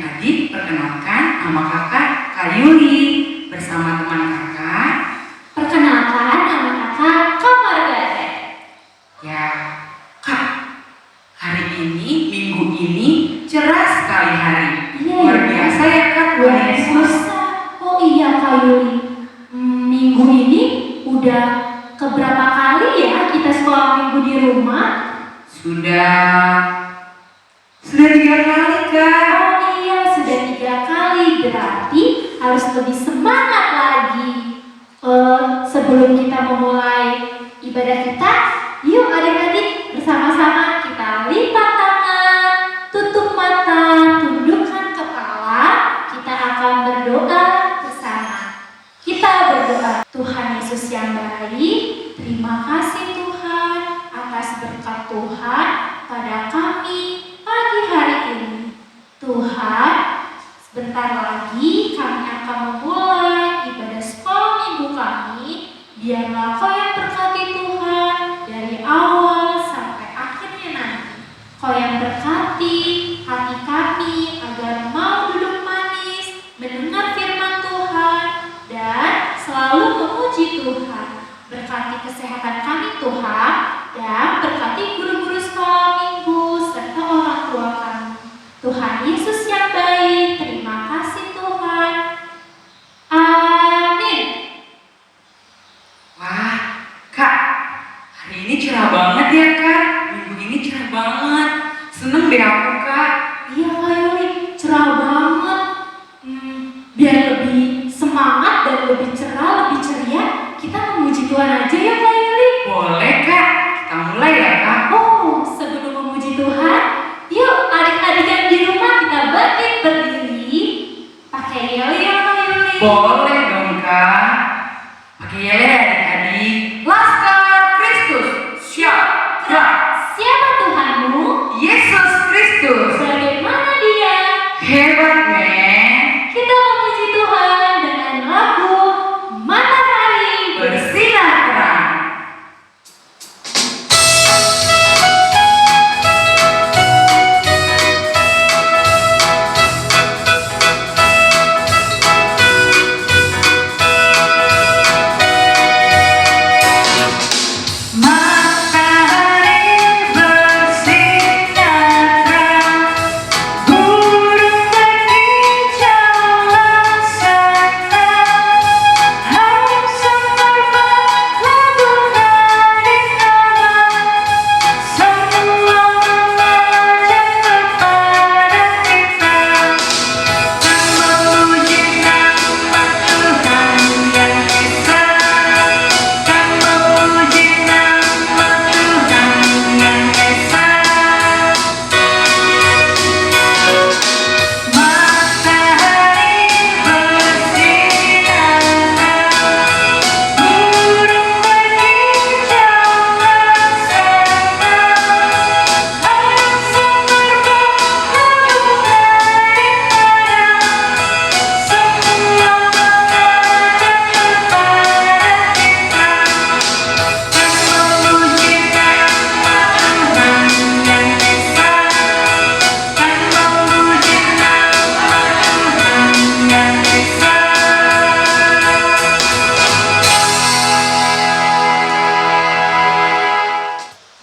adik-adik, perkenalkan nama kakak Kayuli bersama teman kakak. Perkenalkan nama kakak Kak Margaret. Ya, Kak, hari ini, minggu ini cerah sekali hari. Luar biasa ya Kak, Tuhan Yesus. Oh iya Kak Yuli, minggu ini udah keberapa kali ya kita sekolah minggu di rumah? Sudah 3 kali Kak. Oh iya, sudah 3 kali, berarti harus lebih semangat lagi. Sebelum kita memulai ibadah kita, yuk adik-adik bersama-sama kita lipat tangan, tutup mata, tundukkan kepala, kita akan berdoa bersama. Kita berdoa. Tuhan Yesus yang baik, terima kasih Tuhan atas berkat Tuhan pada kami pagi hari ini. Tuhan, sebentar lagi kami akan memulai ibadah sekolah minggu kami. Biarlah Kau yang berkati Tuhan dari awal sampai akhirnya nanti. Kau yang berkati hati kami agar mau duduk manis, mendengar firman Tuhan, dan selalu memuji Tuhan. Berkati kesehatan kami Tuhan, dan berkati guru-guru sekolah minggu serta orang tua kami. Tuhan Yesus yang baik, terima kasih Tuhan. Amin. Wah, Kak, hari ini cerah banget ya Kak. Minggu ini cerah banget. Seneng deh aku Kak. Iya Kak Yuli, cerah banget. Biar lebih semangat dan lebih cerah, lebih ceria, kita memuji Tuhan aja ya Kak Yuli. Boleh Kak, kita mulai ya Kak. Oh, sebelum memuji Tuhan, yuk adik-adik yang di rumah kita bangkit berdiri. Pakai yel ya Kak Yuli. Boleh dong Kak. Pakai yel ya adik-adik. Laskar Kristus, siap, gerak. Siapa Tuhanmu? Yesus Kristus. Bagaimana dia? Hebat men. Kita memuji Tuhan dengan lagu Matahari Bersinar terang.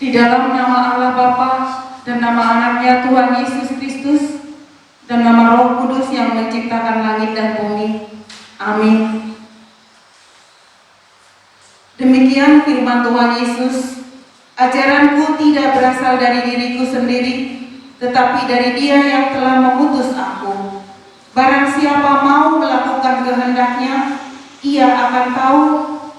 Di dalam nama Allah Bapa dan nama anaknya Tuhan Yesus Kristus dan nama Roh Kudus yang menciptakan langit dan bumi. Amin. Demikian firman Tuhan Yesus, ajaranku tidak berasal dari diriku sendiri, tetapi dari Dia yang telah mengutus aku. Barang siapa mau melakukan kehendaknya, ia akan tahu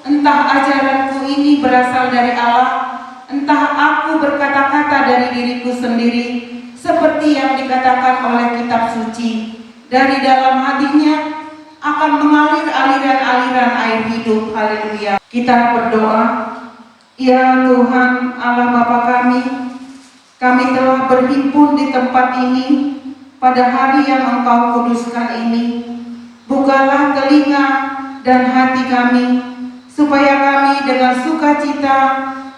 entah ajaranku ini berasal dari Allah, entah aku berkata-kata dari diriku sendiri, seperti yang dikatakan oleh kitab suci. Dari dalam hatinya akan mengalir aliran-aliran air hidup. Haleluya. Kita berdoa. Ya Tuhan Allah Bapa kami telah berhimpun di tempat ini pada hari yang Engkau kuduskan ini. Bukalah telinga dan hati kami, supaya kami dengan sukacita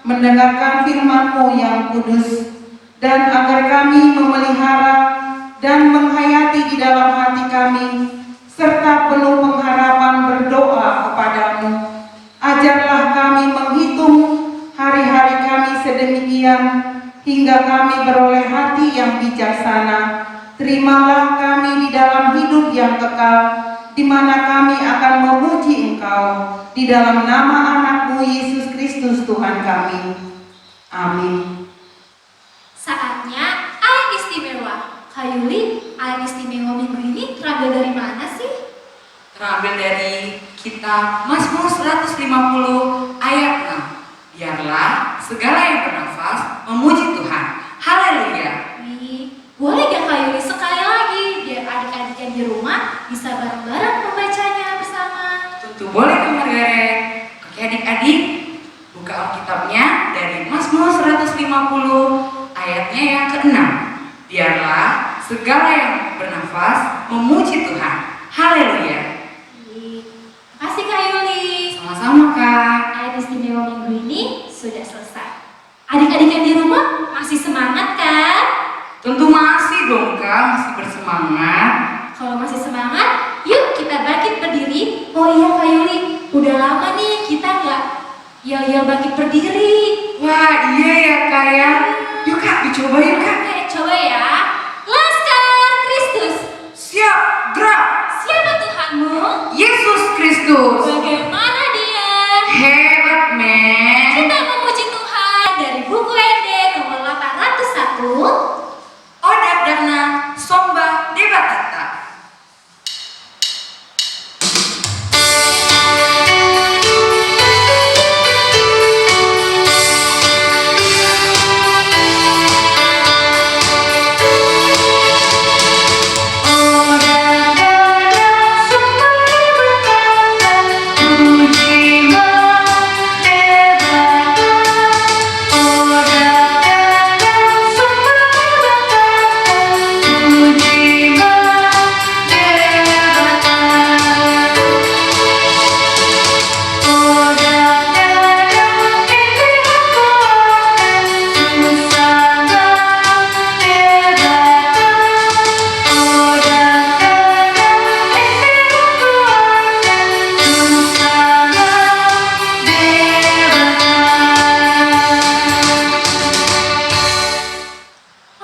mendengarkan firman-Mu yang kudus, dan agar kami memelihara dan menghayati di dalam hati kami, serta penuh pengharapan berdoa kepadamu. Ajarlah kami menghitung hari-hari kami sedemikian, hingga kami beroleh hati yang bijaksana. Terimalah kami di dalam hidup yang kekal, di mana kami akan memuji Engkau, di dalam nama anak-Mu Yesus Kristus Tuhan kami. Amin. Saatnya ayat istimewa. Kak Yuli, ayat istimewa minggu ini terambil dari mana sih? Terambil dari kitab Mazmur 150 ayat 6. Biarlah segala yang bernafas memuji Tuhan. Haleluya. Boleh gak Kak Yuli sekali lagi biar adik-adik yang di rumah bisa bareng-bareng membacanya bersama? Tentu boleh Kak Margaret. Oke adik-adik, buka Alkitabnya dari Mazmur 150 ayatnya yang ke-6. Biarlah segala yang bernafas memuji Tuhan. Haleluya. Makasih Kak Yuli. Sama-sama Kak. Ayat istimewa minggu ini sudah selesai. Adik-adik yang di rumah masih semangat kan? Tentu masih dong Kak, masih bersemangat. Kalau masih semangat, yuk kita bangkit berdiri. Oh iya Kak Yuli, udah lama nih kita nggak yel-yel bangkit berdiri. Wah iya ya Kak ya. Yuk Kak, dicoba yuk Kak. Oke, coba ya. Laskar Kristus. Siap, gerak. Siapa Tuhanmu? Yesus Kristus. Bagaimana dia? Hebat men. Kita memuji Tuhan dari buku ED nomor 801. Odak Dana Somba Debatata.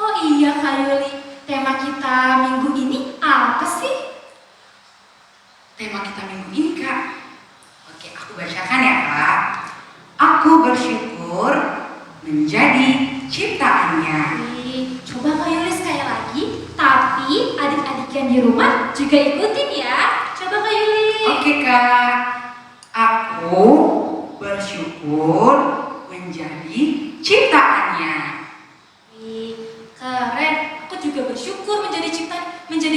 Oh iya Kak Yuli, tema kita minggu ini apa sih? Tema kita minggu ini Kak. Oke, aku bacakan ya Kak. Aku bersyukur menjadi ciptaannya. Coba Kak Yuli sekali lagi, tapi adik-adik yang di rumah juga ikutin ya. Coba Kak Yuli. Oke Kak. Aku bersyukur menjadi ciptaannya. Keren, aku juga bersyukur menjadi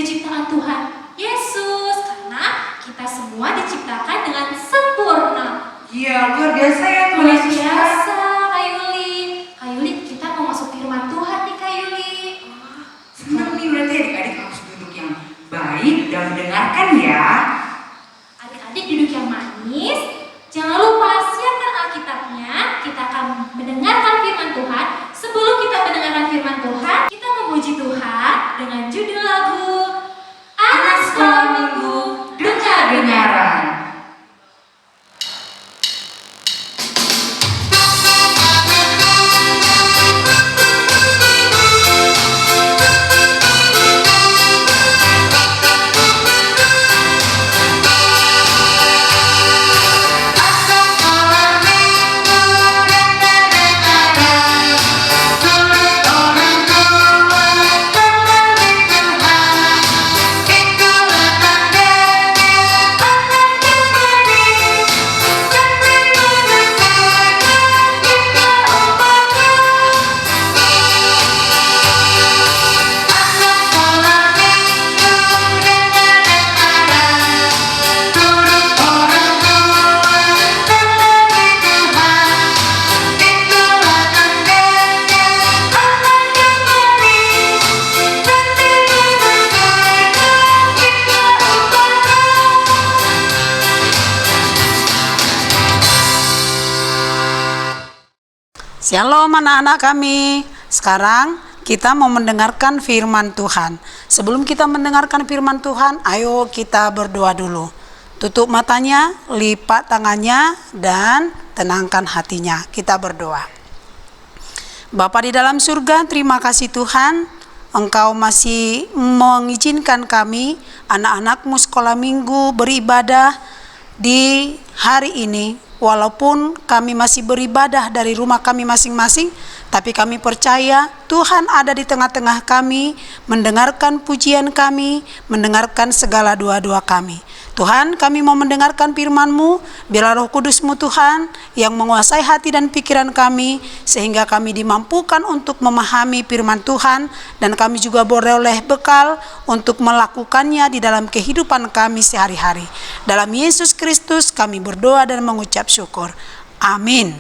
ciptaan Tuhan Yesus, karena kita semua diciptakan dengan sempurna. Iya, luar biasa ya Tuhan Luar Yesus. biasa Kak Yuli. Kak Yuli, kita mau masuk firman Tuhan nih Kak Yuli. Senang nih berarti adik-adik harus duduk yang baik dan mendengarkan ya. Adik-adik duduk yang manis. Jangan lupa siapkan Alkitabnya. Kita akan mendengarkan firman Tuhan. Sebelum kita mendengarkan firman Tuhan, kita memuji Tuhan dengan judul lagu Anak Sekolah Minggu Dengar-dengaran. Shalom anak-anak kami. Sekarang kita mau mendengarkan firman Tuhan. Sebelum kita mendengarkan firman Tuhan, ayo kita berdoa dulu. Tutup matanya, lipat tangannya, dan tenangkan hatinya. Kita berdoa. Bapa di dalam surga, terima kasih Tuhan, Engkau masih mengizinkan kami, anak-anak-Mu sekolah minggu, beribadah di hari ini. Walaupun kami masih beribadah dari rumah kami masing-masing, tapi kami percaya Tuhan ada di tengah-tengah kami, mendengarkan pujian kami, mendengarkan segala doa-doa kami. Tuhan, kami mau mendengarkan firman-Mu, biarlah Roh Kudus-Mu Tuhan yang menguasai hati dan pikiran kami, sehingga kami dimampukan untuk memahami firman Tuhan, dan kami juga beroleh bekal untuk melakukannya di dalam kehidupan kami sehari-hari. Dalam Yesus Kristus kami berdoa dan mengucap syukur. Amin.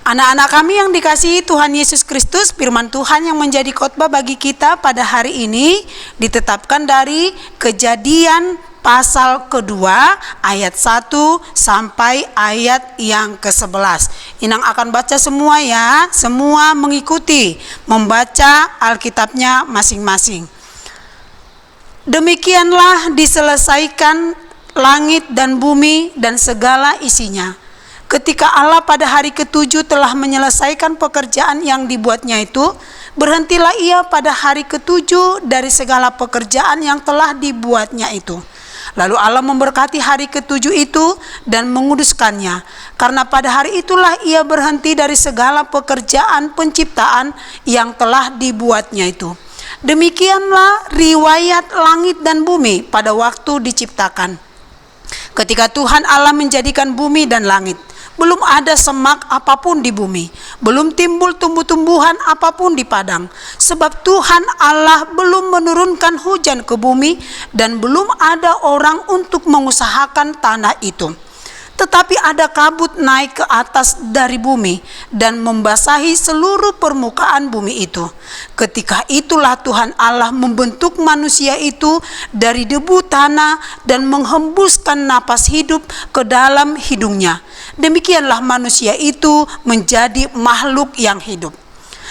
Anak-anak kami yang dikasihi Tuhan Yesus Kristus, firman Tuhan yang menjadi khotbah bagi kita pada hari ini ditetapkan dari Kejadian pasal kedua ayat 1 sampai ayat yang ke-11. Inang akan baca semua ya, semua mengikuti membaca Alkitabnya masing-masing. Demikianlah diselesaikan langit dan bumi dan segala isinya. Ketika Allah pada hari ke-7 telah menyelesaikan pekerjaan yang dibuatnya itu, berhentilah ia pada hari ke-7 dari segala pekerjaan yang telah dibuatnya itu. Lalu Allah memberkati hari ke-7 itu dan menguduskannya, karena pada hari itulah ia berhenti dari segala pekerjaan penciptaan yang telah dibuatnya itu. Demikianlah riwayat langit dan bumi pada waktu diciptakan. Ketika Tuhan Allah menjadikan bumi dan langit, belum ada semak apapun di bumi, belum timbul tumbuh-tumbuhan apapun di padang, sebab Tuhan Allah belum menurunkan hujan ke bumi dan belum ada orang untuk mengusahakan tanah itu. Tetapi ada kabut naik ke atas dari bumi dan membasahi seluruh permukaan bumi itu. Ketika itulah Tuhan Allah membentuk manusia itu dari debu tanah dan menghembuskan napas hidup ke dalam hidungnya. Demikianlah manusia itu menjadi makhluk yang hidup.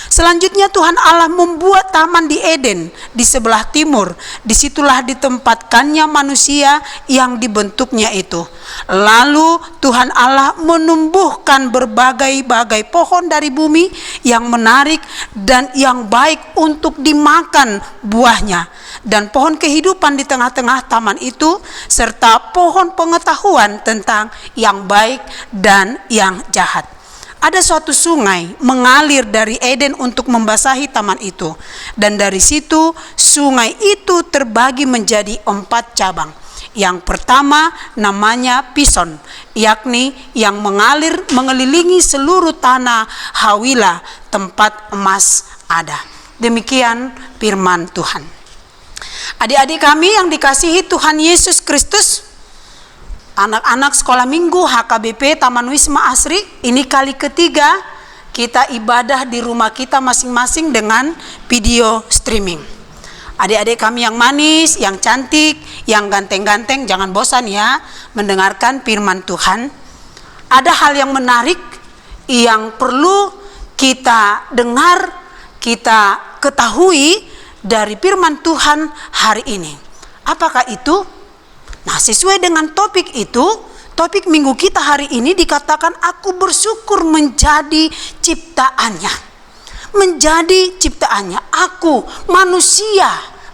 Selanjutnya Tuhan Allah membuat taman di Eden di sebelah timur. Disitulah ditempatkannya manusia yang dibentuknya itu. Lalu Tuhan Allah menumbuhkan berbagai-bagai pohon dari bumi yang menarik dan yang baik untuk dimakan buahnya, dan pohon kehidupan di tengah-tengah taman itu, serta pohon pengetahuan tentang yang baik dan yang jahat. Ada suatu sungai mengalir dari Eden untuk membasahi taman itu, dan dari situ sungai itu terbagi menjadi 4 cabang. Yang pertama namanya Pison, yakni yang mengalir mengelilingi seluruh tanah Hawila, tempat emas ada. Demikian firman Tuhan. Adik-adik kami yang dikasihi Tuhan Yesus Kristus, anak-anak sekolah minggu HKBP Taman Wisma Asri, ini kali ketiga kita ibadah di rumah kita masing-masing dengan video streaming. Adik-adik kami yang manis, yang cantik, yang ganteng-ganteng, jangan bosan ya mendengarkan firman Tuhan. Ada hal yang menarik yang perlu kita dengar, kita ketahui dari firman Tuhan hari ini. Apakah itu? Nah, sesuai dengan topik itu, topik minggu kita hari ini dikatakan aku bersyukur menjadi ciptaannya. Menjadi ciptaannya. Aku manusia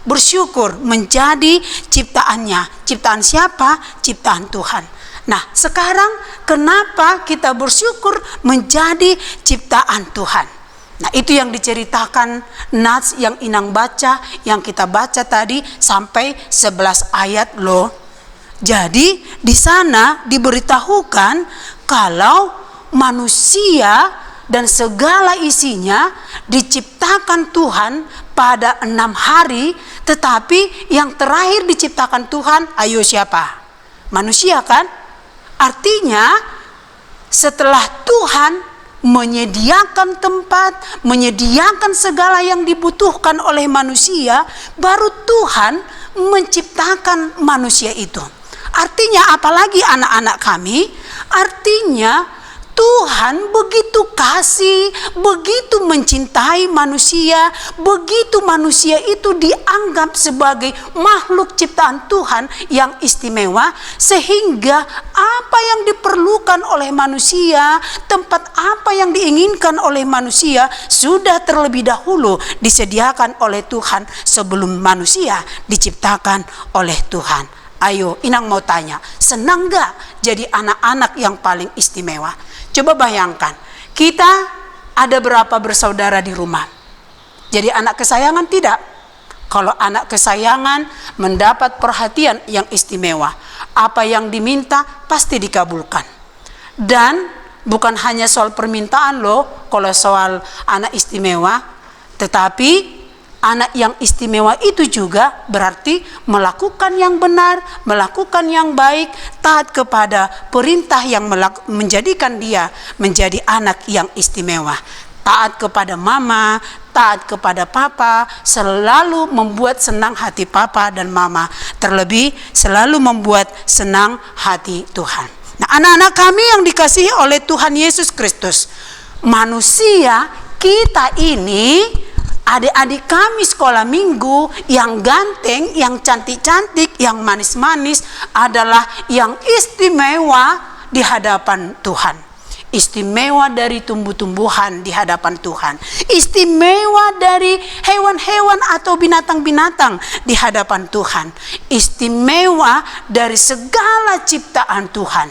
bersyukur menjadi ciptaannya. Ciptaan siapa? Ciptaan Tuhan. Nah, sekarang kenapa kita bersyukur menjadi ciptaan Tuhan? Nah, itu yang diceritakan Nats yang Inang baca, yang kita baca tadi sampai 11 ayat loh. Jadi di sana diberitahukan kalau manusia dan segala isinya diciptakan Tuhan pada 6 hari, tetapi yang terakhir diciptakan Tuhan, ayo siapa? Manusia kan? Artinya setelah Tuhan menyediakan tempat, menyediakan segala yang dibutuhkan oleh manusia, baru Tuhan menciptakan manusia itu. Artinya apalagi anak-anak kami? Artinya Tuhan begitu kasih, begitu mencintai manusia, begitu manusia itu dianggap sebagai makhluk ciptaan Tuhan yang istimewa, sehingga apa yang diperlukan oleh manusia, tempat apa yang diinginkan oleh manusia sudah terlebih dahulu disediakan oleh Tuhan sebelum manusia diciptakan oleh Tuhan. Ayo, Inang mau tanya, senang gak jadi anak-anak yang paling istimewa? Coba bayangkan, kita ada berapa bersaudara di rumah? Jadi anak kesayangan tidak? Kalau anak kesayangan mendapat perhatian yang istimewa, apa yang diminta pasti dikabulkan. Dan bukan hanya soal permintaan loh, kalau soal anak istimewa, tetapi anak yang istimewa itu juga berarti melakukan yang benar, melakukan yang baik, taat kepada perintah yang menjadikan dia menjadi anak yang istimewa. Taat kepada mama, taat kepada papa, selalu membuat senang hati papa dan mama. Terlebih selalu membuat senang hati Tuhan. Nah, anak-anak kami yang dikasihi oleh Tuhan Yesus Kristus, manusia kita ini, adik-adik kami sekolah minggu yang ganteng, yang cantik-cantik, yang manis-manis adalah yang istimewa di hadapan Tuhan. Istimewa dari tumbuh-tumbuhan di hadapan Tuhan. Istimewa dari hewan-hewan atau binatang-binatang di hadapan Tuhan. Istimewa dari segala ciptaan Tuhan.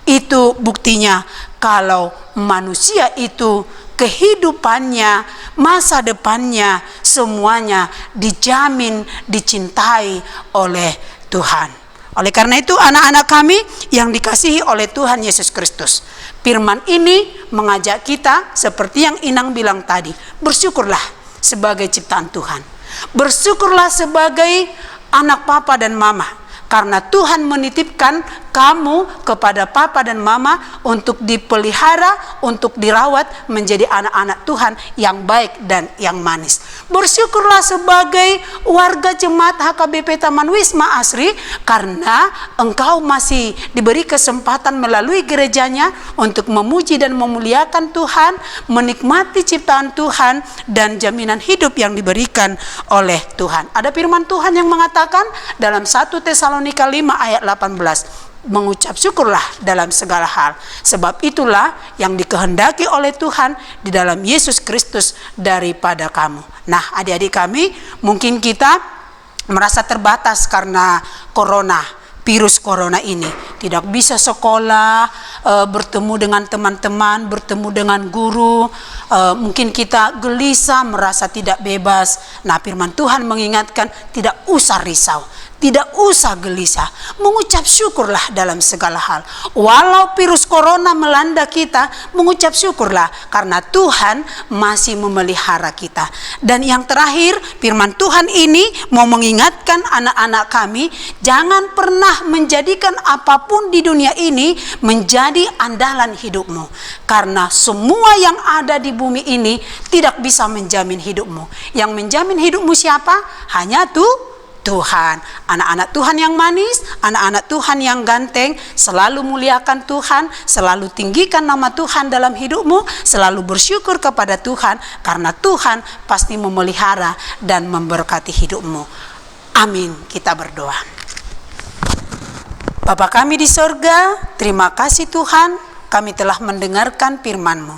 Itu buktinya kalau manusia itu kehidupannya, masa depannya, semuanya dijamin, dicintai oleh Tuhan. Oleh karena itu anak-anak kami yang dikasihi oleh Tuhan Yesus Kristus, firman ini mengajak kita seperti yang Inang bilang tadi, bersyukurlah sebagai ciptaan Tuhan. Bersyukurlah sebagai anak papa dan mama. Karena Tuhan menitipkan kamu kepada papa dan mama untuk dipelihara, untuk dirawat menjadi anak-anak Tuhan yang baik dan yang manis. Bersyukurlah sebagai warga jemaat HKBP Taman Wisma Asri karena engkau masih diberi kesempatan melalui gerejanya untuk memuji dan memuliakan Tuhan, menikmati ciptaan Tuhan dan jaminan hidup yang diberikan oleh Tuhan. Ada firman Tuhan yang mengatakan dalam 1 Tesalonika 5 ayat 18, mengucap syukurlah dalam segala hal, sebab itulah yang dikehendaki oleh Tuhan di dalam Yesus Kristus daripada kamu. Nah, adik-adik kami, mungkin kita merasa terbatas karena virus corona ini, tidak bisa sekolah, bertemu dengan teman-teman, bertemu dengan guru, mungkin kita gelisah, merasa tidak bebas. Nah, firman Tuhan mengingatkan tidak usah risau, tidak usah gelisah, mengucap syukurlah dalam segala hal. Walau virus corona melanda kita, mengucap syukurlah karena Tuhan masih memelihara kita. Dan yang terakhir, firman Tuhan ini mau mengingatkan anak-anak kami, jangan pernah menjadikan apapun di dunia ini menjadi andalan hidupmu. Karena semua yang ada di bumi ini tidak bisa menjamin hidupmu. Yang menjamin hidupmu siapa? Hanya Tuhan. Anak-anak Tuhan yang manis, anak-anak Tuhan yang ganteng, selalu muliakan Tuhan, selalu tinggikan nama Tuhan dalam hidupmu, selalu bersyukur kepada Tuhan karena Tuhan pasti memelihara dan memberkati hidupmu. Amin. Kita berdoa. Bapa kami di sorga, terima kasih Tuhan, kami telah mendengarkan firman-Mu.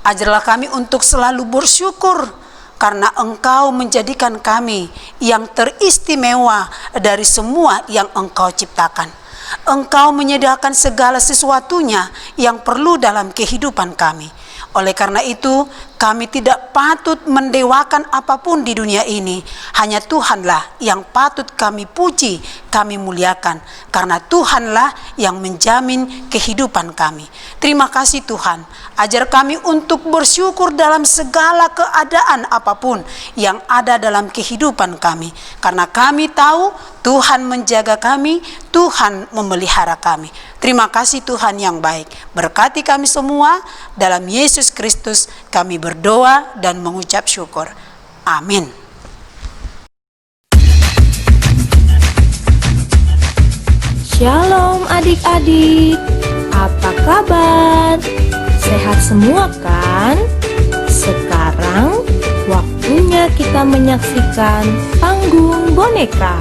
Ajarlah kami untuk selalu bersyukur karena Engkau menjadikan kami yang teristimewa dari semua yang Engkau ciptakan. Engkau menyediakan segala sesuatunya yang perlu dalam kehidupan kami. Oleh karena itu, kami tidak patut mendewakan apapun di dunia ini. Hanya Tuhanlah yang patut kami puji, kami muliakan. Karena Tuhanlah yang menjamin kehidupan kami. Terima kasih Tuhan. Ajar kami untuk bersyukur dalam segala keadaan apapun yang ada dalam kehidupan kami. Karena kami tahu Tuhan menjaga kami, Tuhan memelihara kami. Terima kasih Tuhan yang baik. Berkati kami semua, dalam Yesus Kristus kami berdoa dan mengucap syukur. Amin. Shalom adik-adik, apa kabar? Sehat semua kan? Sekarang waktunya kita menyaksikan panggung boneka.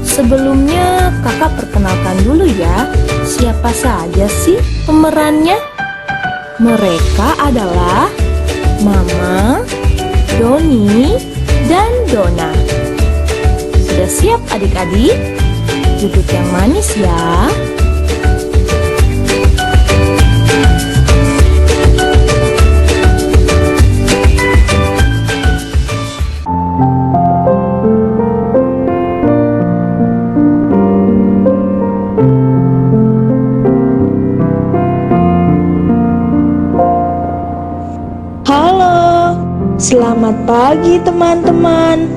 Sebelumnya kakak perkenalkan dulu ya, siapa saja sih pemerannya? Mereka adalah Mama, Doni, dan Dona. Sudah siap adik-adik? Duduk yang manis ya. Selamat pagi teman-teman.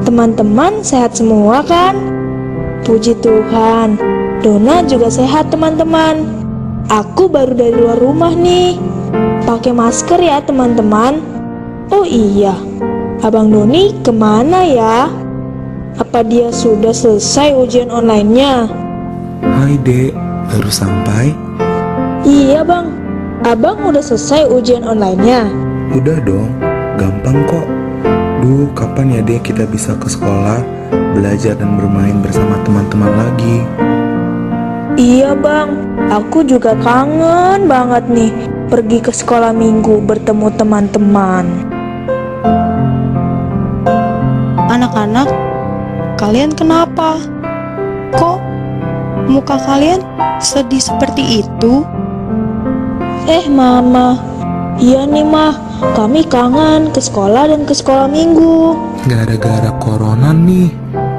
Teman-teman sehat semua kan? Puji Tuhan, Dona juga sehat teman-teman. Aku baru dari luar rumah nih. Pakai masker ya teman-teman. Oh iya, Abang Doni kemana ya? Apa dia sudah selesai ujian online-nya? Hai Dek, baru sampai? Iya Bang, Abang udah selesai ujian online-nya? Udah dong, gampang kok. Duh, kapan ya Dek kita bisa ke sekolah, belajar dan bermain bersama teman-teman lagi? Iya Bang, aku juga kangen banget nih pergi ke sekolah minggu bertemu teman-teman. Anak-anak, kalian kenapa? Kok muka kalian sedih seperti itu? Mama, iya nih Mah, kami kangen ke sekolah dan ke sekolah minggu. Gara-gara corona nih,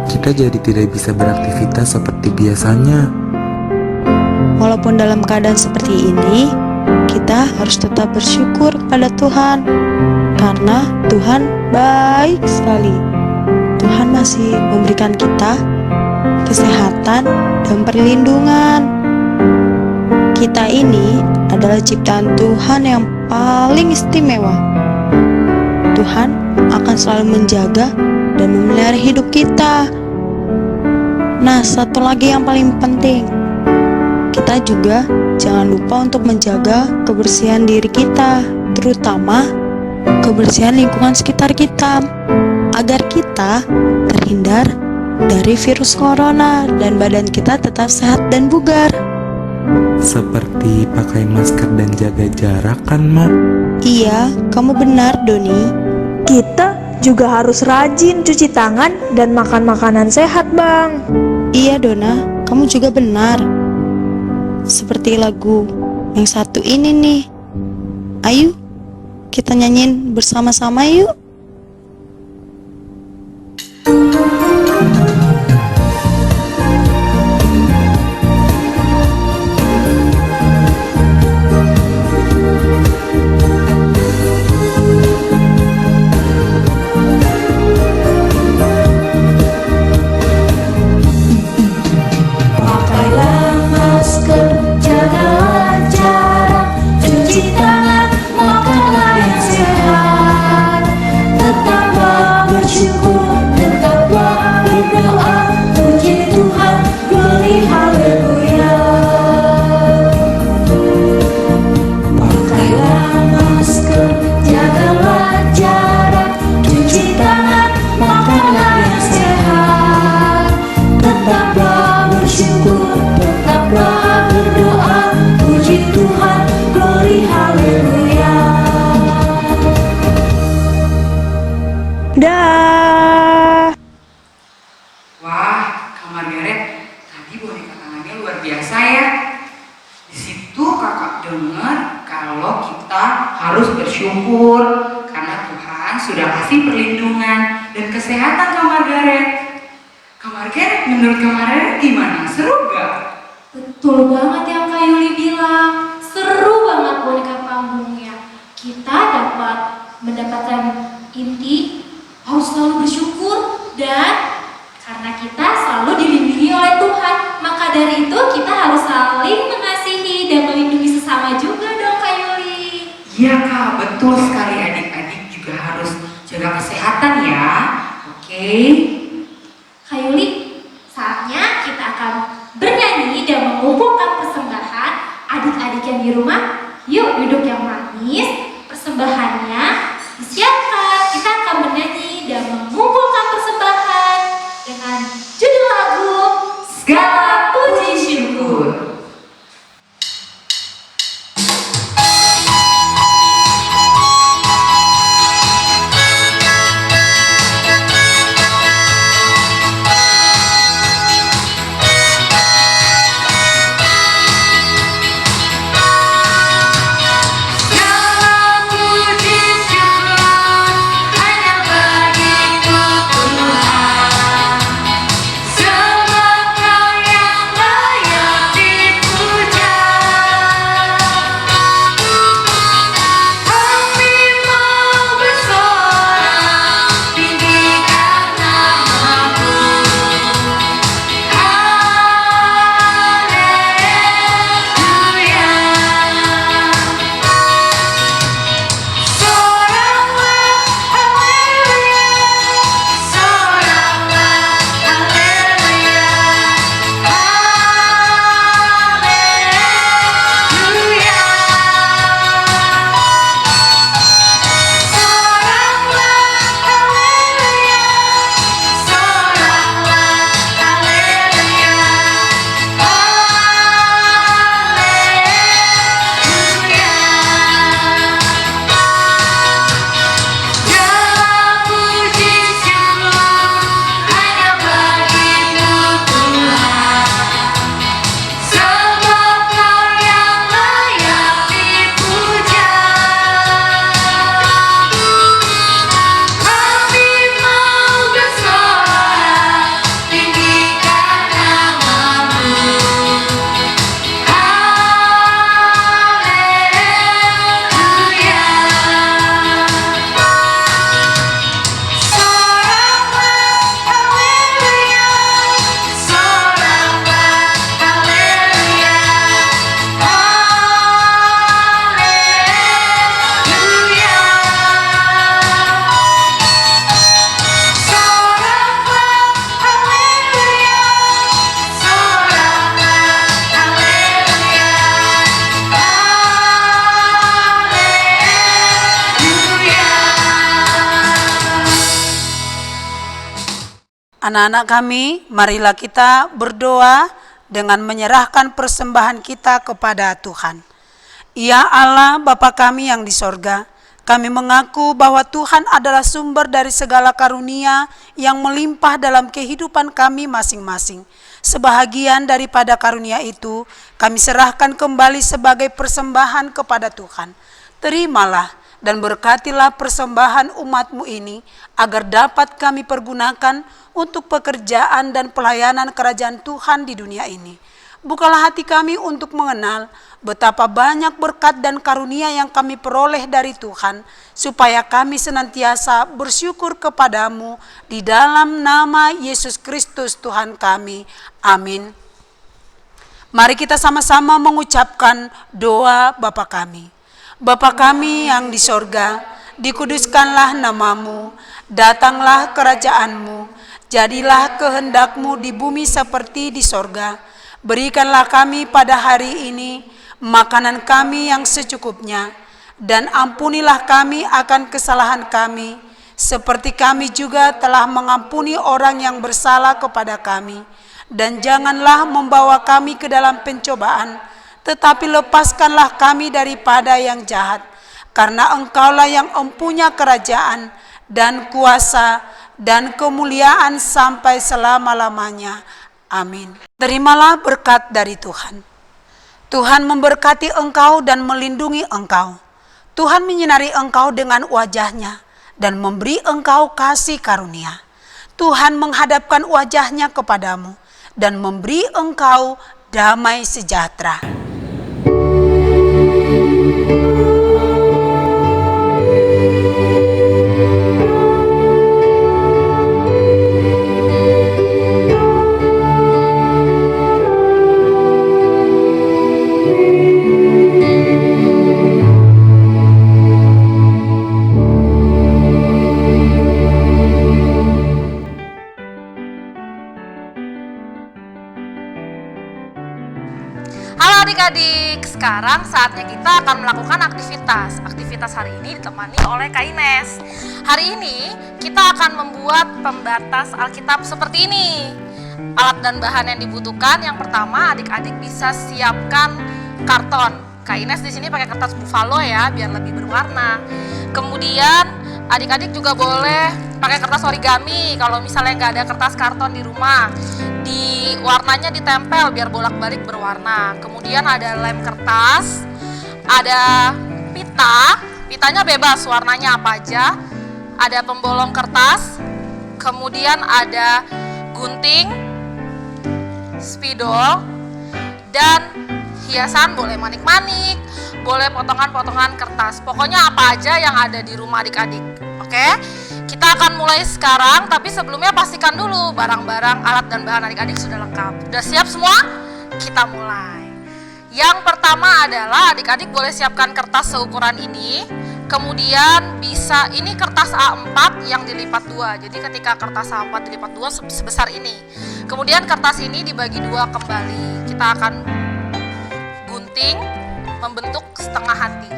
kita jadi tidak bisa beraktivitas seperti biasanya. Walaupun dalam keadaan seperti ini, kita harus tetap bersyukur kepada Tuhan, karena Tuhan baik sekali. Tuhan masih memberikan kita kesehatan dan perlindungan. Kita ini adalah ciptaan Tuhan yang paling istimewa. Tuhan akan selalu menjaga dan memelihara hidup kita. Nah, satu lagi yang paling penting, kita juga jangan lupa untuk menjaga kebersihan diri kita, terutama kebersihan lingkungan sekitar kita, agar kita terhindar dari virus corona dan badan kita tetap sehat dan bugar. Seperti pakai masker dan jaga jarak kan, Mak? Iya, kamu benar, Doni. Kita juga harus rajin cuci tangan dan makan makanan sehat, Bang. Iya, Dona, kamu juga benar. Seperti lagu yang satu ini nih. Ayo, kita nyanyiin bersama-sama yuk. Dah. Wah, Kak Margaret, tadi boneka tangannya luar biasa ya. Di situ kakak dengar kalau kita harus bersyukur karena Tuhan sudah kasih perlindungan dan kesehatan Kak Margaret. Kak Margaret, menurut Kak Margaret gimana? Seru gak? Betul banget yang Kak Yuli bilang. Seru banget boneka panggungnya. Kita dapat mendapatkan inti harus selalu bersyukur, dan karena kita selalu dilindungi oleh Tuhan, maka dari itu kita harus saling mengasihi dan melindungi sesama juga dong Kak Yuli. Iya Kak, betul sekali, adik-adik juga harus jaga kesehatan ya. Oke. Kak Yuli, saatnya kita akan bernyanyi dan mengumpulkan persembahan. Adik-adik yang di rumah, Yuk duduk yang manis, persembahannya disiapkan. Kita akan bernyanyi dan mengumpulkan persembahan dengan judul lagu Segala puji syukur. Anak-anak kami, marilah kita berdoa dengan menyerahkan persembahan kita kepada Tuhan. Ya Allah, Bapa kami yang di sorga, kami mengaku bahwa Tuhan adalah sumber dari segala karunia yang melimpah dalam kehidupan kami masing-masing. Sebahagian daripada karunia itu, kami serahkan kembali sebagai persembahan kepada Tuhan. Terimalah dan berkatilah persembahan umat-Mu ini, agar dapat kami pergunakan untuk pekerjaan dan pelayanan kerajaan Tuhan di dunia ini. Bukalah hati kami untuk mengenal betapa banyak berkat dan karunia yang kami peroleh dari Tuhan, supaya kami senantiasa bersyukur kepadamu di dalam nama Yesus Kristus Tuhan kami. Amin. Mari kita sama-sama mengucapkan doa Bapa kami. Bapa kami yang di sorga, dikuduskanlah namamu, datanglah kerajaanmu, jadilah kehendak-Mu di bumi seperti di sorga. Berikanlah kami pada hari ini makanan kami yang secukupnya, dan ampunilah kami akan kesalahan kami, seperti kami juga telah mengampuni orang yang bersalah kepada kami. Dan janganlah membawa kami ke dalam pencobaan, tetapi lepaskanlah kami daripada yang jahat. Karena Engkaulah yang mempunyai kerajaan dan kuasa dan kemuliaan sampai selama-lamanya. Amin. Terimalah berkat dari Tuhan. Tuhan memberkati engkau dan melindungi engkau. Tuhan menyinari engkau dengan wajah-Nya dan memberi engkau kasih karunia. Tuhan menghadapkan wajah-Nya kepadamu dan memberi engkau damai sejahtera. Halo adik-adik, sekarang saatnya kita akan melakukan aktivitas. Aktivitas hari ini ditemani oleh Kak Ines. Hari ini kita akan membuat pembatas Alkitab seperti ini. Alat dan bahan yang dibutuhkan, yang pertama adik-adik bisa siapkan karton. Kak Ines di sini pakai kertas buffalo ya, biar lebih berwarna. Kemudian adik-adik juga boleh pakai kertas origami kalau misalnya nggak ada kertas karton di rumah. Warnanya ditempel biar bolak-balik berwarna. Kemudian ada lem kertas, ada pita, pitanya bebas warnanya apa aja. Ada pembolong kertas, kemudian ada gunting, spidol, dan hiasan boleh manik-manik, boleh potongan-potongan kertas. Pokoknya apa aja yang ada di rumah adik-adik. Oke? Kita akan mulai sekarang, tapi sebelumnya pastikan dulu barang-barang, alat dan bahan adik-adik sudah lengkap. Sudah siap semua? Kita mulai. Yang pertama adalah adik-adik boleh siapkan kertas seukuran ini. Kemudian bisa, ini kertas A4 yang dilipat 2. Jadi ketika kertas A4 dilipat 2 sebesar ini. Kemudian kertas ini dibagi 2 kembali. Kita akan gunting membentuk setengah hati.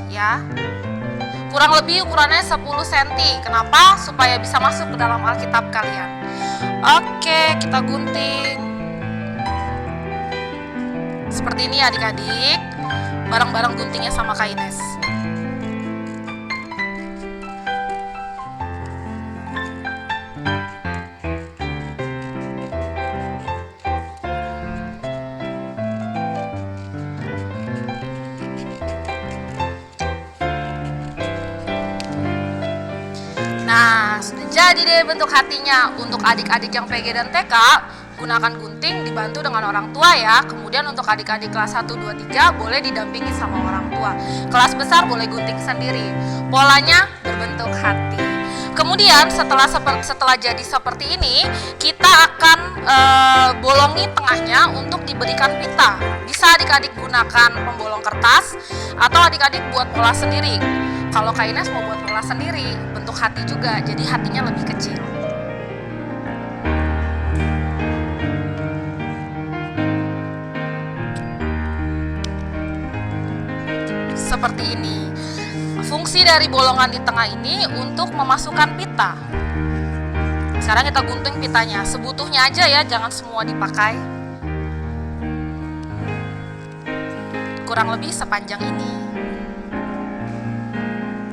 Ya. Kurang lebih ukurannya 10 cm. Kenapa? Supaya bisa masuk ke dalam Alkitab kalian. Oke, kita gunting. Seperti ini adik-adik. Bareng-bareng guntingnya sama Kak Ines. Nah, sudah jadi deh bentuk hatinya. Untuk adik-adik yang PG dan TK, gunakan gunting dibantu dengan orang tua ya. Kemudian untuk adik-adik kelas 1, 2, 3 boleh didampingi sama orang tua. Kelas besar boleh gunting sendiri. Polanya berbentuk hati. Kemudian setelah jadi seperti ini, kita akan bolongi tengahnya untuk diberikan pita. Bisa adik-adik gunakan pembolong kertas atau adik-adik buat pola sendiri. Kalau Kak Ines mau buat pola sendiri, bentuk hati juga, jadi hatinya lebih kecil. Seperti ini. Fungsi dari bolongan di tengah ini untuk memasukkan pita. Sekarang kita gunting pitanya, sebutuhnya aja ya, jangan semua dipakai. Kurang lebih sepanjang ini.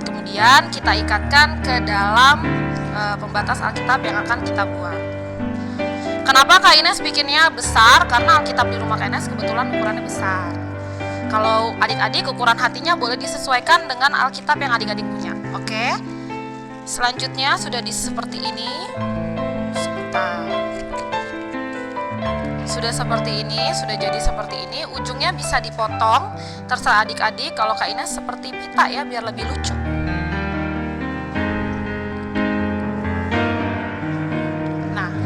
Kemudian kita ikatkan ke dalam pembatas Alkitab yang akan kita buat. Kenapa Kak Ines bikinnya besar? Karena Alkitab di rumah Kak Ines kebetulan ukurannya besar. Kalau adik-adik ukuran hatinya boleh disesuaikan dengan Alkitab yang adik-adik punya. Oke. Selanjutnya sudah seperti ini. Sebentar. Sudah seperti ini, sudah jadi seperti ini. Ujungnya bisa dipotong. Terserah adik-adik. Kalau Kak Ines seperti pita ya, biar lebih lucu.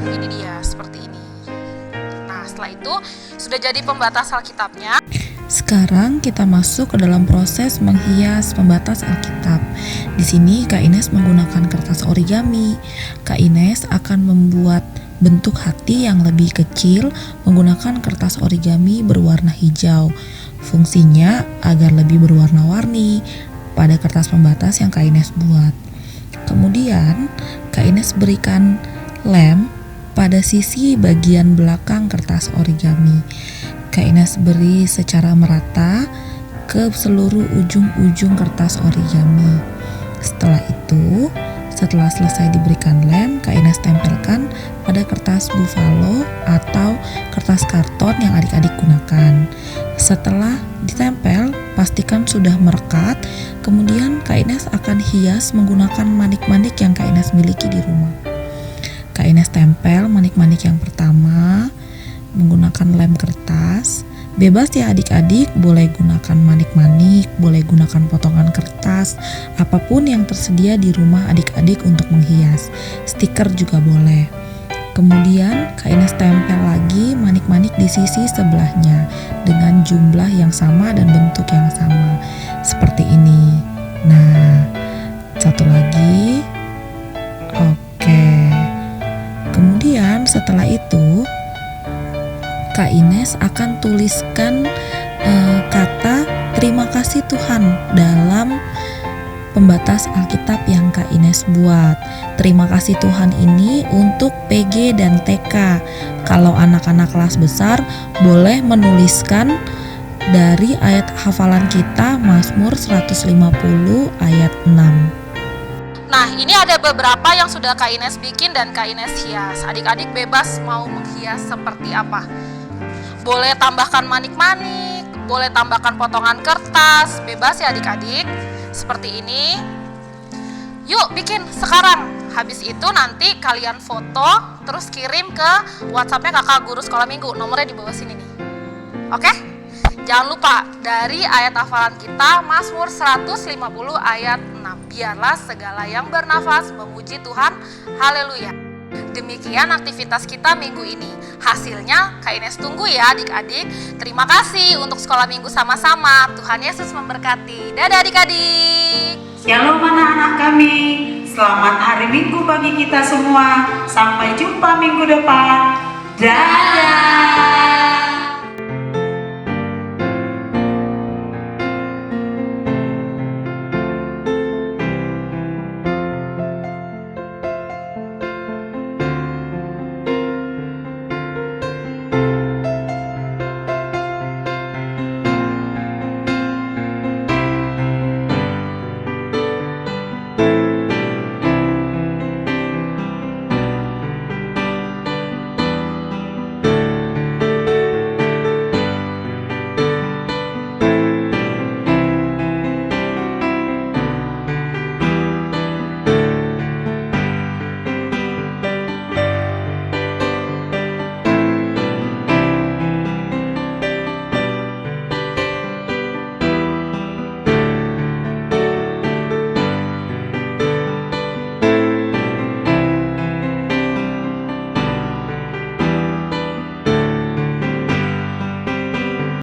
Ini dia, seperti ini. Nah, setelah itu sudah jadi pembatas Alkitabnya. Sekarang kita masuk ke dalam proses menghias pembatas Alkitab. Di sini Kak Ines menggunakan kertas origami. Kak Ines akan membuat bentuk hati yang lebih kecil menggunakan kertas origami berwarna hijau. Fungsinya agar lebih berwarna-warni pada kertas pembatas yang Kak Ines buat. Kemudian Kak Ines berikan lem pada sisi bagian belakang kertas origami. Kak Ines beri secara merata ke seluruh ujung-ujung kertas origami. Setelah selesai diberikan lem, Kak Ines tempelkan pada kertas buffalo atau kertas karton yang adik-adik gunakan. Setelah ditempel, pastikan sudah merekat. Kemudian Kak Ines akan hias menggunakan manik-manik yang Kak Ines miliki di rumah. Kak Ines tempel manik-manik yang pertama menggunakan lem kertas. Bebas ya adik-adik, boleh gunakan manik-manik, boleh gunakan potongan kertas, apapun yang tersedia di rumah adik-adik untuk menghias. Stiker juga boleh. Kemudian Kak Ines tempel lagi manik-manik di sisi sebelahnya dengan jumlah yang sama dan bentuk yang sama. Seperti ini. Nah, satu lagi. Oke. Kemudian setelah itu Kak Ines akan tuliskan kata terima kasih Tuhan dalam pembatas Alkitab yang Kak Ines buat. Terima kasih Tuhan ini untuk PG dan TK. Kalau anak-anak kelas besar boleh menuliskan dari ayat hafalan kita Mazmur 150 ayat 6. Nah, ini ada beberapa yang sudah Kak Ines bikin dan Kak Ines hias. Adik-adik bebas mau menghias seperti apa. Boleh tambahkan manik-manik, boleh tambahkan potongan kertas, bebas ya adik-adik. Seperti ini. Yuk bikin sekarang. Habis itu nanti kalian foto terus kirim ke WhatsApp-nya Kakak Guru Sekolah Minggu. Nomornya di bawah sini nih. Oke? Jangan lupa dari ayat hafalan kita Mazmur 150 ayat 6. Biarlah segala yang bernafas memuji Tuhan. Haleluya. Demikian aktivitas kita minggu ini. Hasilnya Kak Ines tunggu ya adik-adik. Terima kasih untuk sekolah minggu sama-sama. Tuhan Yesus memberkati. Dadah adik-adik. Shalom anak-anak kami. Selamat hari Minggu bagi kita semua. Sampai jumpa minggu depan. Dadah.